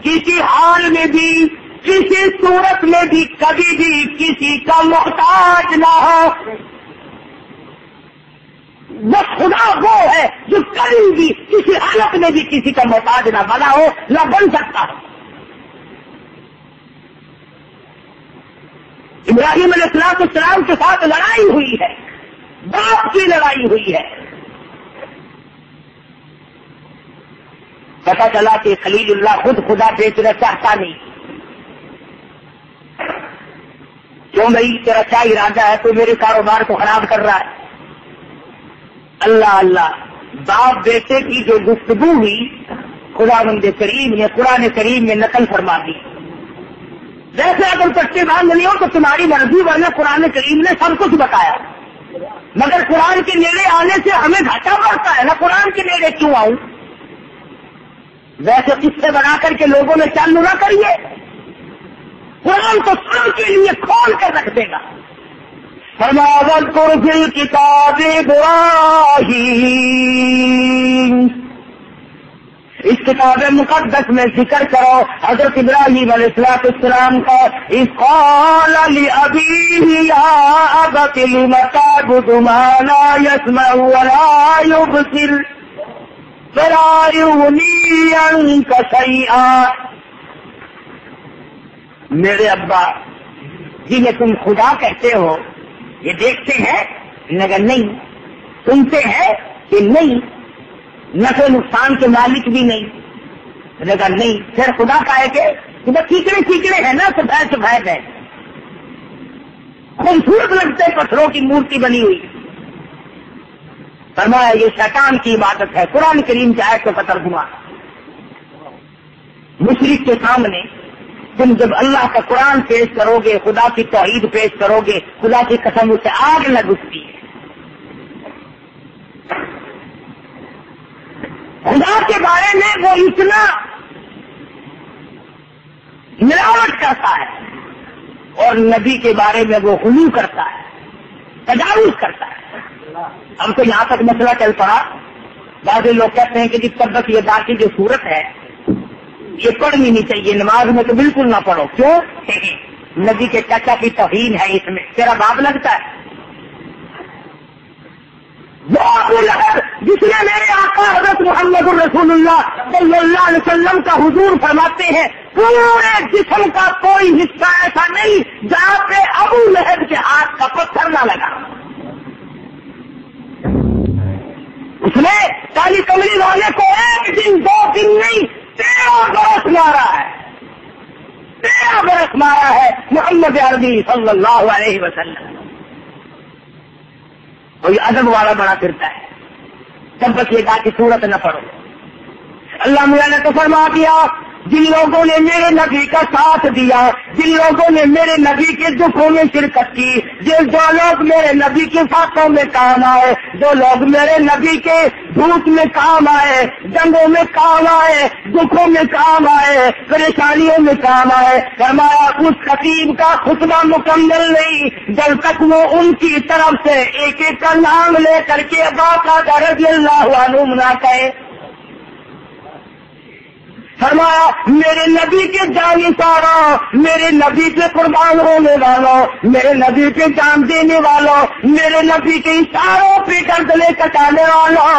کسی حال میں بھی کسی صورت میں بھی کبھی بھی کسی کا محتاج نہ ہو. بس خدا وہ ہے جو کبھی بھی کسی حالت میں بھی کسی کا محتاج نہ بنا ہو نہ بن سکتا ہو. ابراہیم علیہ السلام کے ساتھ لڑائی ہوئی ہے, باپ کی لڑائی ہوئی ہے. پتا چلا کہ خلیل اللہ خود خدا بیچنا چاہتا نہیں. کیوں بھائی تیرا کیا ارادہ ہے, تو میرے کاروبار کو خراب کر رہا ہے. اللہ اللہ, باپ بیٹے کی جو گفتگو ہوئی خداوند کریم نے قرآن کریم میں نقل فرما دی. ویسے اگر پٹے باندھنی ہو تو تمہاری مرضی, ورنہ قرآن کریم نے سب کچھ بتایا. مگر قرآن کے نیڑے آنے سے ہمیں گھاٹا پڑتا ہے نا, قرآن کے نیڑے کیوں آؤں. ویسے قصے بنا کر کے لوگوں میں چالو نہ کریے, قرآن تو سب کے لیے کھول کر رکھ دے گا. فرمایا واذکر فی الکتاب ابراہیم, اس کتاب مقدس میں ذکر کرو حضرت ابراہیم علیہ السلام کا. اذ قال لأبیہ یا ابت لم تعبد ما لا يسمع ولا يبصر ولا یغنی عنک شیئا. میرے ابا جنہیں تم خدا کہتے ہو یہ دیکھتے ہیں مگر نہیں, سنتے ہیں کہ نہیں, نفع نقصان کے مالک بھی نہیں مگر نہیں. پھر خدا کا ہے کہ بس چیکڑے ہیں نا, سفید ہے, خوبصورت لگتے پتھروں کی مورتی بنی ہوئی. فرمایا یہ شیطان کی عبادت ہے. قرآن کریم کی آیت کو ترجمہ. مشرک کے سامنے تم جب اللہ کا قرآن پیش کرو گے, خدا کی توحید پیش کرو گے, خدا کی قسم اسے آگ لگ اٹھتی ہے. خدا کے بارے میں وہ اتنا ملاوٹ کرتا ہے اور نبی کے بارے میں وہ غلو کرتا ہے, تجاوز کرتا ہے. اب تو یہاں تک مسئلہ چل پڑا. بعض لوگ کہتے ہیں کہ جس تبت یہ دار کی جو صورت ہے یہ پڑھنی نہیں چاہیے, نماز میں تو بالکل نہ پڑھو. کیوں؟ نبی کے چچا کی توہین ہے اس میں. تیرا باپ لگتا ہے وہ ابو لہب جس نے میرے آقا حضرت محمد الرسول اللہ صلی اللہ علیہ وسلم کا حضور فرماتے ہیں پورے جسم کا کوئی حصہ ایسا نہیں جہاں پہ ابو لہب کے ہاتھ کا پتھر نہ لگا. اس نے کالی کملی والے کو ایک دن 2 دن نہیں 13 برس مارا ہے, 13 برس مارا ہے محمد عربی صلی اللہ علیہ وسلم. کوئی ادب والا بڑا پھرتا ہے, جب بس یہ کی صورت نہ پڑھو. اللہ میاں نے تو فرما دیا جن لوگوں نے میرے نبی کا ساتھ دیا, جن لوگوں نے میرے نبی کے دکھوں میں شرکت کی, جو لوگ میرے نبی کے ساتھوں میں کام آئے, جو لوگ میرے نبی کے دھوپ میں کام آئے, جنگوں میں کام آئے, دکھوں میں کام آئے, پریشانیوں میں کام آئے. فرمایا اس خطیب کا خطبہ مکمل نہیں جب تک وہ ان کی طرف سے ایک ایک کا نام لے کر کے باقاعدہ رضی اللہ عنہ نہ کہے. فرمایا میرے نبی کے جانشاروں, میرے نبی کے قربان ہونے والوں, میرے نبی کے جان دینے والوں, میرے نبی کے اشاروں پہ گردنے کٹانے والوں,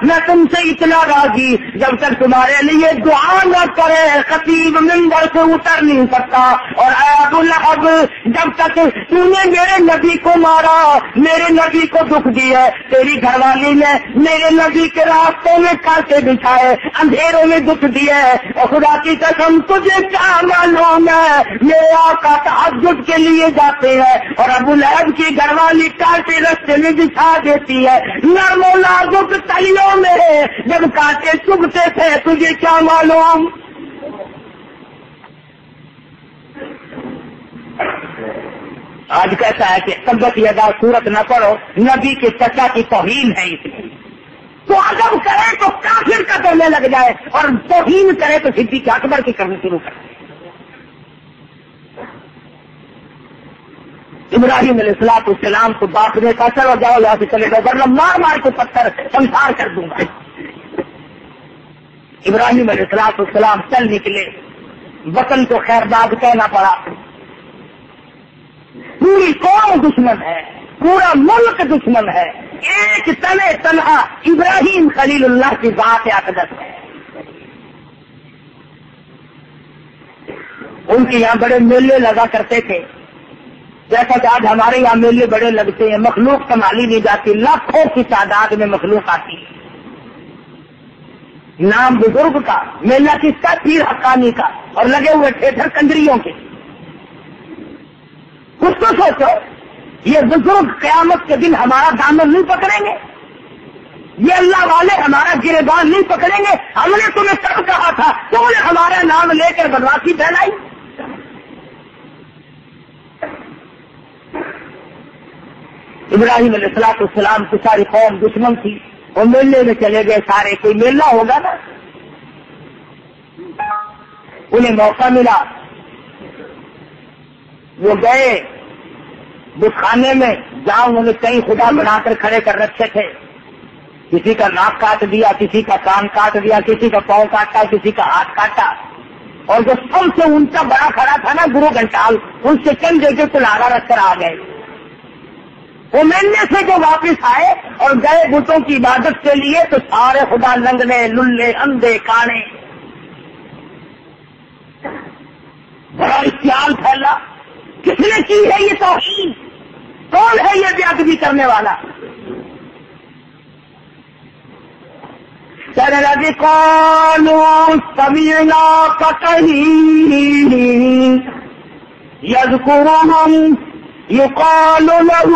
میں تم سے اتنا راضی جب تک تمہارے لیے دعا نہ کرے خطیب منبر سے اتر نہیں سکتا. اور اے ابو لہب جب تک تو نے میرے نبی کو مارا, میرے نبی کو دکھ دیا, تیری گھر والی نے میرے نبی کے راستوں میں کانٹے بچھائے, اندھیروں میں دکھ دیا, اور خدا کی قسم تجھے کیا معلوم ہے میرے آقا تہجد کے لیے جاتے ہیں اور ابو لہب کی گھر والی کانٹے رستے میں بچھا دیتی ہے, نرم و نازک تلیوں میں جب کانٹے چبھتے تھے, تجھے کیا معلوم. آج کیسا ہے کہ تبت یدا صورت نہ پڑھو, نبی کے چچا کی توہین ہے. اس لیے تو ادب کرے تو کافر کا کرنے لگ جائے اور توہین کرے تو صدیق اکبر کی کرنا شروع کرے. ابراہیم علیہ السلام کو باپ نے کہا چلو جاؤ یہاں سے چلے جاؤ ورنہ مار مار کے پتھر سنسار کر دوں گا. ابراہیم علیہ السلام چل نکلے، وطن کو خیرباد کہنا پڑا، پوری قوم دشمن ہے، پورا ملک دشمن ہے، ایک تنے تنہا ابراہیم خلیل اللہ کی ذات اقدس ہے۔ ان کے یہاں بڑے میلے لگا کرتے تھے، جیسا کہ آج ہمارے یہاں میلے بڑے لگتے ہیں، مخلوق سنبھالی نہیں جاتی، لاکھوں کی تعداد میں مخلوق آتی ہے۔ نام بزرگ کا، میلہ کس کا؟ پیر حقانی کا، اور لگے ہوئے تھیٹر کنجریوں کے۔ کچھ تو سوچو، یہ بزرگ قیامت کے دن ہمارا دامن نہیں پکڑیں گے؟ یہ اللہ والے ہمارا گریبان نہیں پکڑیں گے؟ ہم نے تمہیں کب کہا تھا؟ تم نے ہمارا نام لے کر بدماشی پھیلائی۔ ابراہیم علیہ السلام کی ساری قوم دشمن تھی، وہ میلے میں چلے گئے سارے، کوئی میلہ ہوگا نا، انہیں موقع ملا، وہ گئے بت خانے میں، جہاں انہوں نے کئی خدا بنا کر کھڑے کر رکھے تھے، کسی کا ناک کاٹ دیا، کسی کا کان کاٹ دیا، کسی کا پاؤں کاٹا، کسی کا ہاتھ کاٹا، اور جو سب سے اونچا بڑا کھڑا تھا نا گرو گھنٹال، ان سے چند جگہ کلارا رکھ کر آ گئے۔ وہ ملنے سے جو واپس آئے اور گئے بتوں کی عبادت کے لیے، تو سارے خدا لنگنے، للے، اندھے، کانے، بڑا اشتعال پھیلا۔ کس نے کی ہے یہ توہین؟ کون ہے یہ بے ادبی کرنے والا؟ کہنے لگے قالوا سمعنا فتى يذكرهم يقال له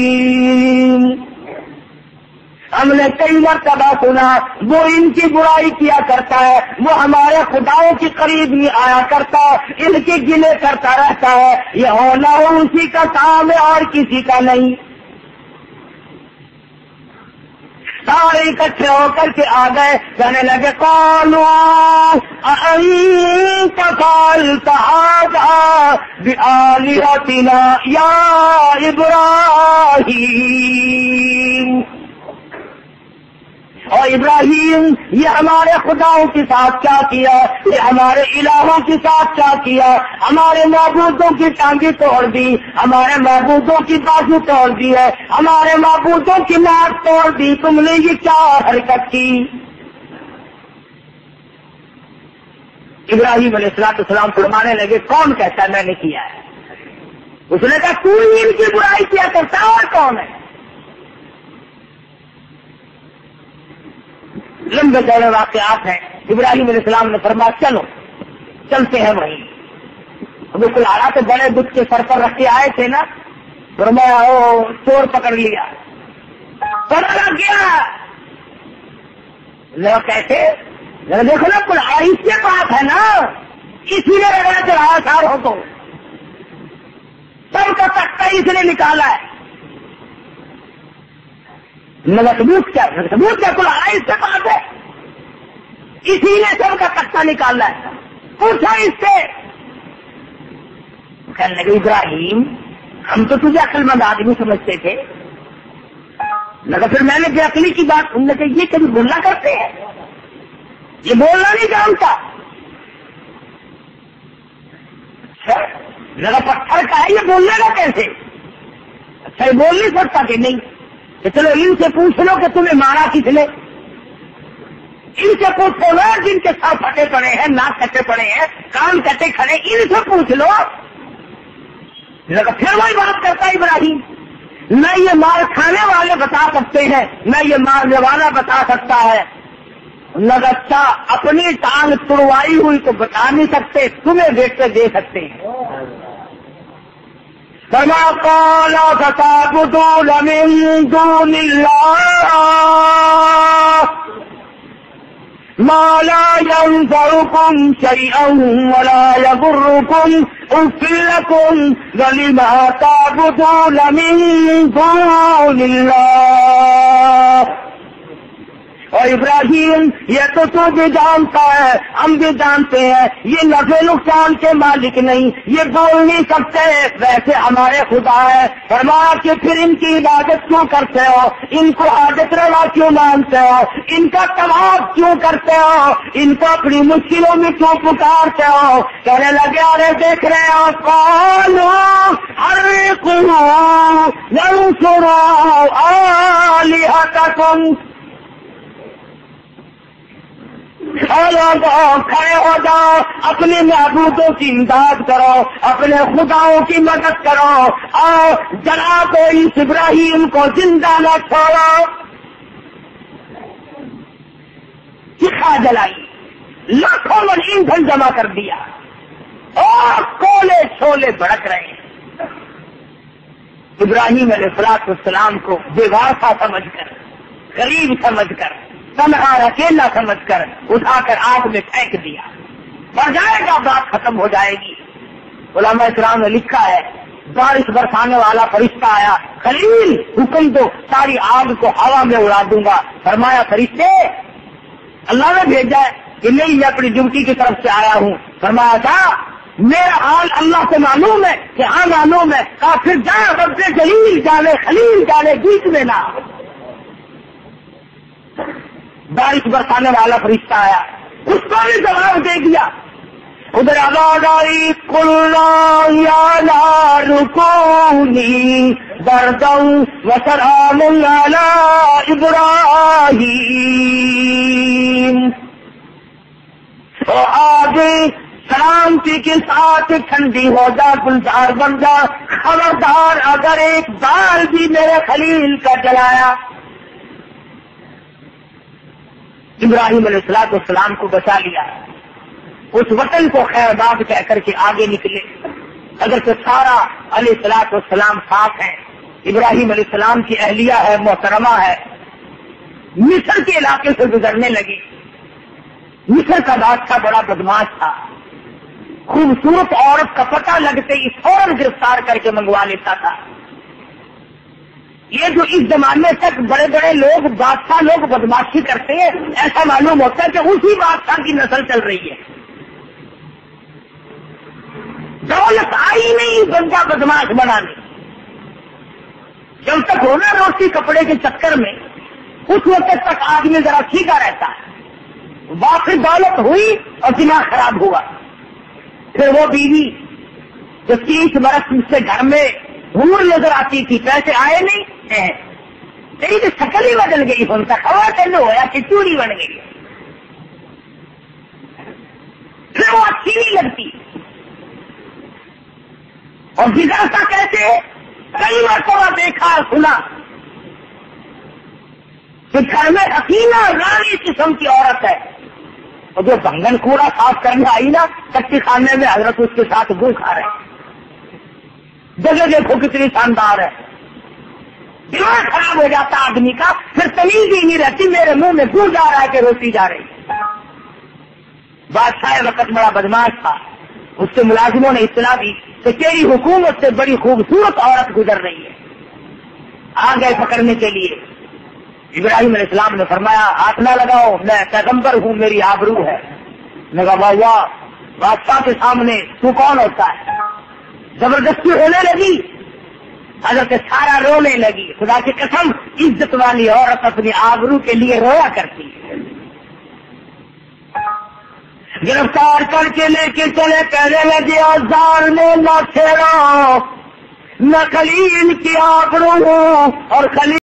ابراہیم، ہم نے کئی مرتبہ سنا وہ ان کی برائی کیا کرتا ہے، وہ ہمارے خداؤں کے قریب نہیں آیا کرتا، ان کے گلے کرتا رہتا ہے، یہ ہونا اسی کا کام ہے اور کسی کا نہیں۔ سارے اکٹھے ہو کر کے آ گئے، کہنے لگے قالوا أأنت فعلت هذا بآلهتنا یا ابراہیم، اور ابراہیم یہ ہمارے خداؤں کے ساتھ کیا کیا، یہ ہمارے الہوں کے ساتھ کیا کیا، ہمارے معبودوں کی ٹانگیں توڑ دی، ہمارے معبودوں کی بازو توڑ دی ہے، ہمارے معبودوں کی ناک توڑ دی، تم نے یہ کیا حرکت کی؟ ابراہیم علیہ السلام فرمانے لگے کون کہتا ہے میں نے کیا ہے؟ اس نے کہا تو ہی ان کی برائی کیا کرتا اور کون ہے؟ لمبے چوڑے واقعات ہیں۔ ابراہیم علیہ السلام نے فرمایا چلو چلتے ہیں وہیں۔ وہ کلاڑا تو بڑے بت کے سر پر رکھ کے آئے تھے نا، فرمایا وہ چور پکڑ لیا، پکڑ لگ گیا۔ لوگ کیسے؟ دیکھو نا کلاڑا اس کے پاس ہے نا، اسی نے رگڑا چڑھایا ساروں کو، سب کا تختہ اس نے نکالا ہے۔ ثبوت کیا کلاڑا اس کے پاس ہے، اسی نے سب کا تختہ نکالا ہے، پوچھا اس سے۔ کہنے لگے ابراہیم ہم تو تجھے عقل مند آدمی سمجھتے تھے، لگا پھر میں نے بے عقلی کی بات سننے کے یہ کبھی بولنا کرتے ہیں، یہ بولنا نہیں جانتا۔ اچھا لگا پتھر کا ہے یہ بولنے کا کیسے؟ اچھا یہ بول نہیں سکتا کہ نہیں؟ کہ چلو ان سے پوچھ لو کہ تمہیں مارا کس نے، ان سے پوچھو نا جن کے ساتھ پھٹے پڑے ہیں، ناک کٹے پڑے ہیں، کان کٹے کھڑے، ان سے پوچھ لو۔ لگا پھر وہی بات کرتا ابراہیم، نہ یہ مار کھانے والے بتا سکتے ہیں نہ یہ مارنے والا بتا سکتا ہے۔ لگا اچھا اپنی ٹانگ تڑوائی ہوئی تو بتا نہیں سکتے، تمہیں دیکھ کے دے سکتے ہیں۔ كما قال فتعبدون من دون الله ما لا ينفعكم شيئا ولا يضركم أف لكم ولما تعبدون من دون الله اور ابراہیم یہ تو بھی جانتا ہے، ہم بھی جانتے ہیں یہ نفع نقصان کے مالک نہیں، یہ بول نہیں سکتے، ویسے ہمارے خدا ہے۔ فرمایا کہ پھر ان کی عبادت کیوں کرتے ہو، ان کو حاجت روا کیوں مانتے ہو، ان کا طواف کیوں کرتے ہو، ان کو اپنی مشکلوں میں کیوں پکارتے ہو؟ کہنے لگے ارے دیکھ رہے ہو قالوا حرقوا وانصروا آلہتکم، کھڑے ہو جاؤ، اپنے معبودوں کی امداد کرو، اپنے خداؤں کی مدد کرو، اور جلا دو اس ابراہیم کو، زندہ نہ چھوڑو۔ چکھا جلائی، لاکھوں من ایندھن جمع کر دیا اور کولے شولے بھڑک رہے ہیں۔ ابراہیم علیہ السلام کو بیواسا سمجھ کر، غریب سمجھ کر، تنہا اکیلا سمجھ کر اٹھا کر آگ میں پھینک دیا۔ بڑھ جائے گا، بات ختم ہو جائے گی۔ علماء کرام نے لکھا ہے بارش برسانے والا فرشتہ آیا، خلیل حکم دو ساری آگ کو ہوا میں اڑا دوں گا۔ فرمایا فرشتے اللہ نے بھیجا ہے کہ نہیں، میں اپنی ڈیوٹی کی طرف سے آیا ہوں۔ فرمایا تھا میرا حال اللہ سے معلوم ہے کہ ہاں معلوم ہے، کہا پھر جا رب جلیل جانے خلیل جانے بیچ میں نہ۔ بارش برسانے والا فرشتہ آیا، اس کو بھی جواب دے دیا۔ ادھر آواز آئی قلنا یا نار کونی بردا وسلام علی ابراہیم، تو آگے سلامتی کے ساتھ ٹھنڈی ہو جا، گلزار بن جا، خبردار اگر ایک بال بھی میرے خلیل کا جلایا۔ ابراہیم علیہ السلام کو بچا لیا، اس وطن کو خیر آباد کہہ کر کے آگے نکلے۔ اگر تو سارا علیہ السلام ساتھ ہیں، ابراہیم علیہ السلام کی اہلیہ ہے، محترمہ ہے، مصر کے علاقے سے گزرنے لگی۔ مصر کا بادشاہ بڑا بدماش تھا، خوبصورت عورت کا پتہ لگتے ہی فوراً گرفتار کر کے منگوا لیتا تھا۔ یہ جو اس زمانے تک بڑے بڑے لوگ بادشاہ لوگ بدماشی کرتے ہیں، ایسا معلوم ہوتا ہے کہ اسی بادشاہ کی نسل چل رہی ہے۔ دولت آئی نہیں بندہ بدماش بنانے، جب تک ہونا روٹی کپڑے کے چکر میں اس وقت تک آدمی ذرا ٹھیکا رہتا ہے، واقعی دولت ہوئی اور دماغ خراب ہوا، پھر وہ بیوی جو 30 برس سے گھر میں حور نظر آتی تھی، پیسے آئے نہیں، تیری تو شکل ہی بدل گئی، ان کا خبر تین ہوا کہ چوری بن گئی، پھر وہ اچھی نہیں لگتی، اور بگڑتا کیسے؟ کئی مرتبہ دیکھا سنا کہ گھر میں حکیمہ رانی قسم کی عورت ہے، اور جو بنگن کوڑا صاف کرنے آئی نا کچی خانے میں، حضرت اس کے ساتھ گو کھا رہے، جگہ دیکھو کتنی شاندار ہے، دماغ خراب ہو جاتا آدمی کا، پھر تمیز ہی نہیں رہتی، میرے منہ میں گو جا رہا ہے کہ روٹی جا رہی۔ بادشاہ وقت بڑا بدماش تھا، اس کے ملازموں نے اطلاع دی کہ تیری حکومت سے بڑی خوبصورت عورت گزر رہی ہے، آ گئے پکڑنے کے لیے۔ ابراہیم علیہ السلام نے فرمایا ہاتھ نہ لگاؤ، میں پیغمبر ہوں، میری آبرو ہے۔ میں کہا واہ، بادشاہ کے سامنے تو کون ہوتا ہے؟ زبردستی ہونے لگی، حضرت سارا رونے لگی۔ خدا کی قسم عزت والی عورت اپنی آبرو کے لیے رویا کرتی ہے۔ گرفتار کر کے لے کے چلے، کہنے لگے آزار میں نہ چھیڑو، میں خلیل کی آبرو ہوں اور خلیل